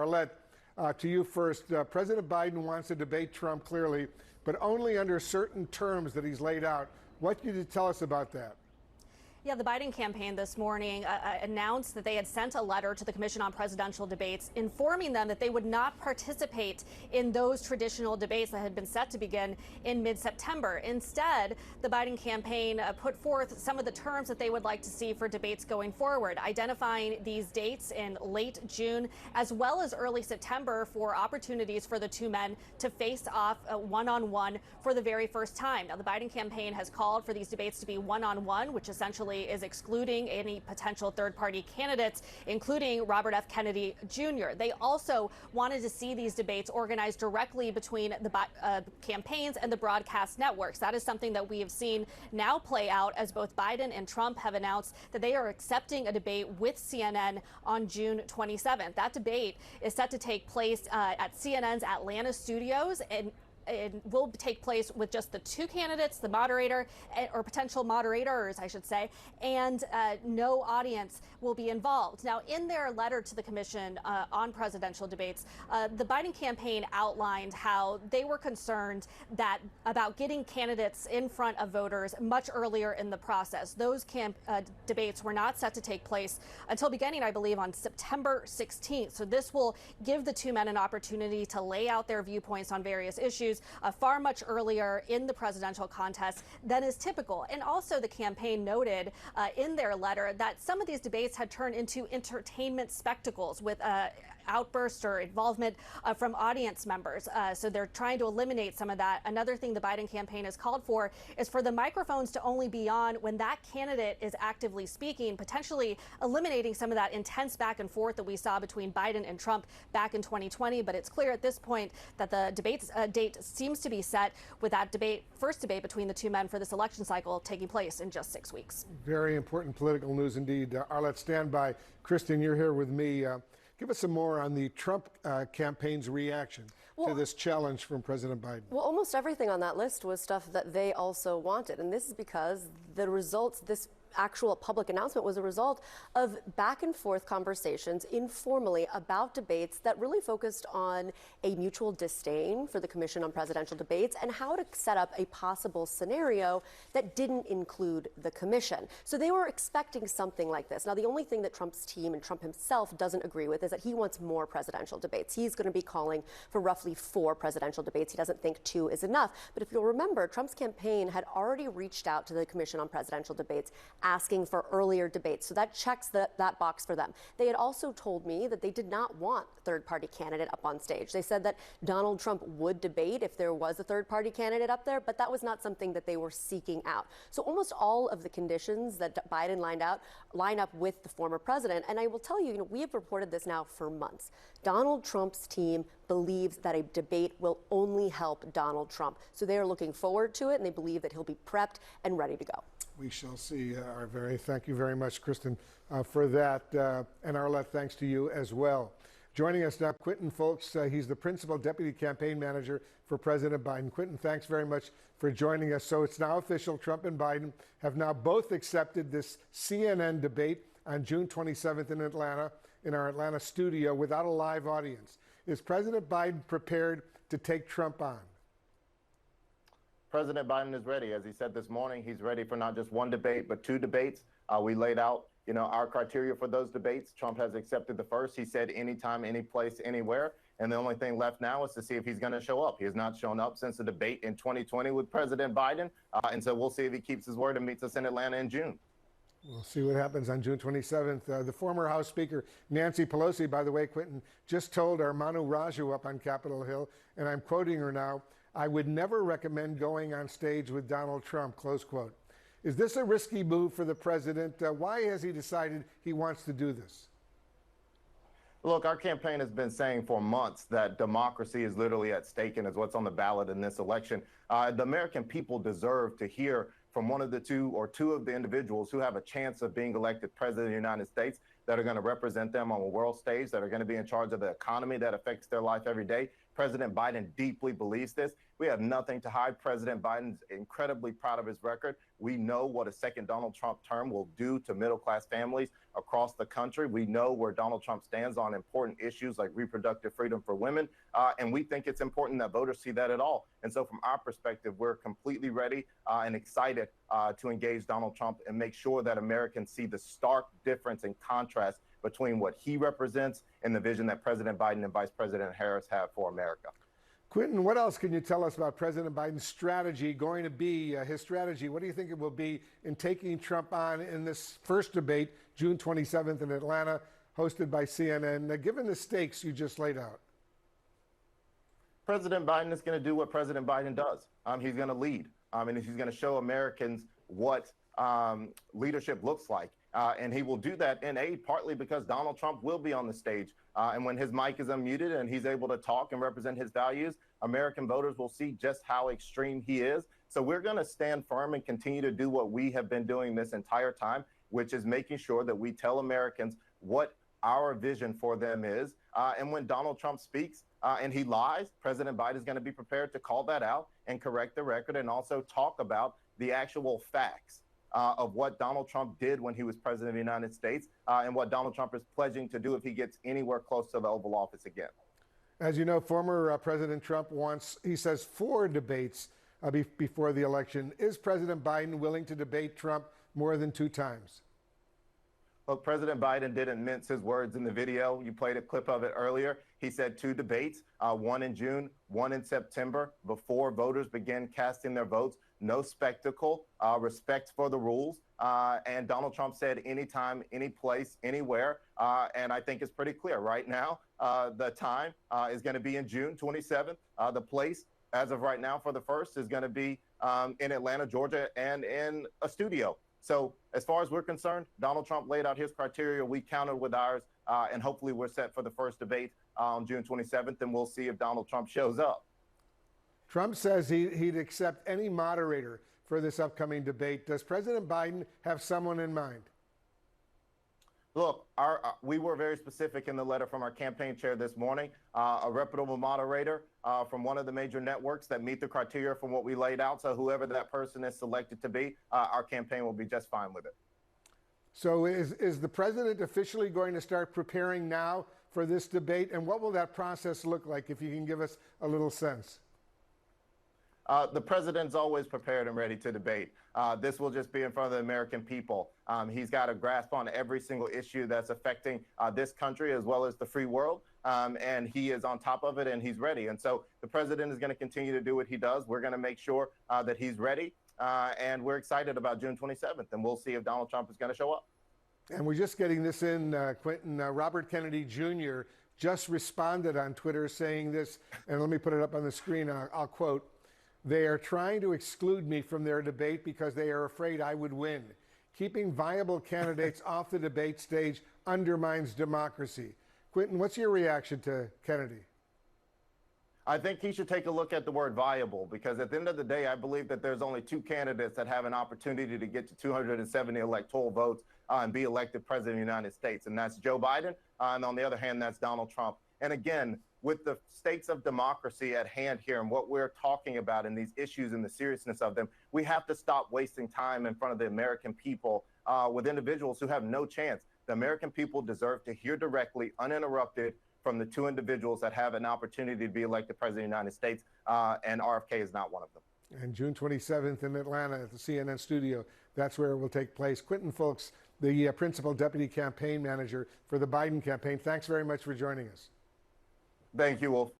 Arlette, to you first. President Biden wants to debate Trump clearly, but only under certain terms that he's laid out. What can you tell us about that? Yeah, the Biden campaign this morning announced that they had sent a letter to the Commission on Presidential Debates informing them that they would not participate in those traditional debates that had been set to begin in mid-September. Instead, the Biden campaign put forth some of the terms that they would like to see for debates going forward, identifying these dates in late June as well as early September for opportunities for the two men to face off one-on-one for the very first time. Now, the Biden campaign has called for these debates to be one-on-one, which essentially is excluding any potential third-party candidates, including Robert F. Kennedy Jr. They also wanted to see these debates organized directly between the campaigns and the broadcast networks. That is something that we have seen now play out as both Biden and Trump have announced that they are accepting a debate with CNN on June 27th. That debate is set to take place at CNN's Atlanta studios, and it will take place with just the two candidates, the moderator, or potential moderators, I should say, and no audience will be involved. Now, in their letter to the commission on presidential debates, the Biden campaign outlined how they were concerned about getting candidates in front of voters much earlier in the process. Those debates were not set to take place until beginning, I believe, on September 16th. So this will give the two men an opportunity to lay out their viewpoints on various issues far much earlier in the presidential contest than is typical. And also the campaign noted in their letter that some of these debates had turned into entertainment spectacles with outbursts or involvement from audience members. So they're trying to eliminate some of that. Another thing the Biden campaign has called for is for the microphones to only be on when that candidate is actively speaking, potentially eliminating some of that intense back and forth that we saw between Biden and Trump back in 2020. But it's clear at this point that the debate's date seems to be set, with that first debate between the two men for this election cycle taking place in just 6 weeks. Very important political news indeed. Arlette, stand by. Kristen, you're here with me. Give us some more on the Trump campaign's reaction to this challenge from President Biden. Well, almost everything on that list was stuff that they also wanted. And this is because the results, this actual public announcement was a result of back and forth conversations informally about debates that really focused on a mutual disdain for the Commission on Presidential Debates and how to set up a possible scenario that didn't include the commission. So they were expecting something like this. Now, the only thing that Trump's team and Trump himself doesn't agree with is that he wants more presidential debates. He's going to be calling for roughly 4 presidential debates. He doesn't think 2 is enough. But if you'll remember, Trump's campaign had already reached out to the Commission on Presidential Debates asking for earlier debates. So that checks that box for them. They had also told me that they did not want a third-party candidate up on stage. They said that Donald Trump would debate if there was a third-party candidate up there, but that was not something that they were seeking out. So almost all of the conditions that Biden line up with the former president. And I will tell you, we have reported this now for months. Donald Trump's team believes that a debate will only help Donald Trump. So they are looking forward to it, and they believe that he'll be prepped and ready to go. We shall see. Thank you very much, Kristen, for that. And Arlette, thanks to you as well. Joining us now, Quinton Fulks. He's the Principal Deputy Campaign Manager for President Biden. Quinton, thanks very much for joining us. So it's now official. Trump and Biden have now both accepted this CNN debate on June 27th in Atlanta, in our Atlanta studio, without a live audience. Is President Biden prepared to take Trump on? President Biden is ready. As he said this morning, he's ready for not just one debate, but 2 debates. We laid out, our criteria for those debates. Trump has accepted the first. He said anytime, any place, anywhere. And the only thing left now is to see if he's going to show up. He has not shown up since the debate in 2020 with President Biden. And so we'll see if he keeps his word and meets us in Atlanta in June. We'll see what happens on June 27th. The former House Speaker, Nancy Pelosi, by the way, Quinton, just told our Manu Raju up on Capitol Hill, and I'm quoting her now, "I would never recommend going on stage with Donald Trump," close quote. Is this a risky move for the president? Why has he decided he wants to do this? Look, our campaign has been saying for months that democracy is literally at stake and is what's on the ballot in this election. The American people deserve to hear from one of the two of the individuals who have a chance of being elected president of the United States, that are going to represent them on a world stage, that are going to be in charge of the economy that affects their life every day. President Biden deeply believes this. We have nothing to hide. President Biden's incredibly proud of his record. We know what a second Donald Trump term will do to middle-class families across the country. We know where Donald Trump stands on important issues like reproductive freedom for women. And we think it's important that voters see that at all. And so from our perspective, we're completely ready and excited to engage Donald Trump and make sure that Americans see the stark difference and contrast between what he represents and the vision that President Biden and Vice President Harris have for America. Quinton, what else can you tell us about President Biden's strategy going to be, his strategy? What do you think it will be in taking Trump on in this first debate, June 27th in Atlanta, hosted by CNN, given the stakes you just laid out? President Biden is going to do what President Biden does. He's going to lead. And he's going to show Americans what leadership looks like. And he will do that in aid partly because Donald Trump will be on the stage. And when his mic is unmuted and he's able to talk and represent his values, American voters will see just how extreme he is. So we're going to stand firm and continue to do what we have been doing this entire time, which is making sure that we tell Americans what our vision for them is. And when Donald Trump speaks and he lies, President Biden is going to be prepared to call that out and correct the record and also talk about the actual facts of what Donald Trump did when he was president of the United States and what Donald Trump is pledging to do if he gets anywhere close to the Oval Office again. As you know, former President Trump wants, he says, 4 debates before the election. Is President Biden willing to debate Trump more than 2 times? Look, President Biden didn't mince his words in the video. You played a clip of it earlier. He said 2 debates, one in June, one in September, before voters begin casting their votes. No spectacle, respect for the rules. And Donald Trump said anytime, any place, anywhere. And I think it's pretty clear right now. The time is going to be in June 27th. The place, as of right now, for the first is going to be in Atlanta, Georgia, and in a studio. So as far as we're concerned, Donald Trump laid out his criteria. We countered with ours. And hopefully we're set for the first debate on June 27th. And we'll see if Donald Trump shows up. Trump says he'd accept any moderator for this upcoming debate. Does President Biden have someone in mind? Look, we were very specific in the letter from our campaign chair this morning, a reputable moderator from one of the major networks that meet the criteria from what we laid out. So whoever that person is selected to be, our campaign will be just fine with it. So is the president officially going to start preparing now for this debate? And what will that process look like, if you can give us a little sense? The president's always prepared and ready to debate. This will just be in front of the American people. He's got a grasp on every single issue that's affecting this country as well as the free world. And he is on top of it and he's ready. And so the president is going to continue to do what he does. We're going to make sure that he's ready. And we're excited about June 27th. And we'll see if Donald Trump is going to show up. And we're just getting this in, Quinton. Robert Kennedy Jr. just responded on Twitter saying this, and let me put it up on the screen. I'll quote, "They are trying to exclude me from their debate because they are afraid I would win. Keeping viable candidates off the debate stage undermines democracy." Quinton, what's your reaction to Kennedy? I think he should take a look at the word viable, because at the end of the day, I believe that there's only 2 candidates that have an opportunity to get to 270 electoral votes and be elected president of the United States. And that's Joe Biden. And on the other hand, that's Donald Trump. And again, with the stakes of democracy at hand here and what we're talking about and these issues and the seriousness of them, we have to stop wasting time in front of the American people with individuals who have no chance. The American people deserve to hear directly, uninterrupted, from the 2 individuals that have an opportunity to be elected president of the United States, and RFK is not one of them. And June 27th in Atlanta at the CNN studio, that's where it will take place. Quinton Fulks, the principal deputy campaign manager for the Biden campaign, thanks very much for joining us. Thank you, Wolf.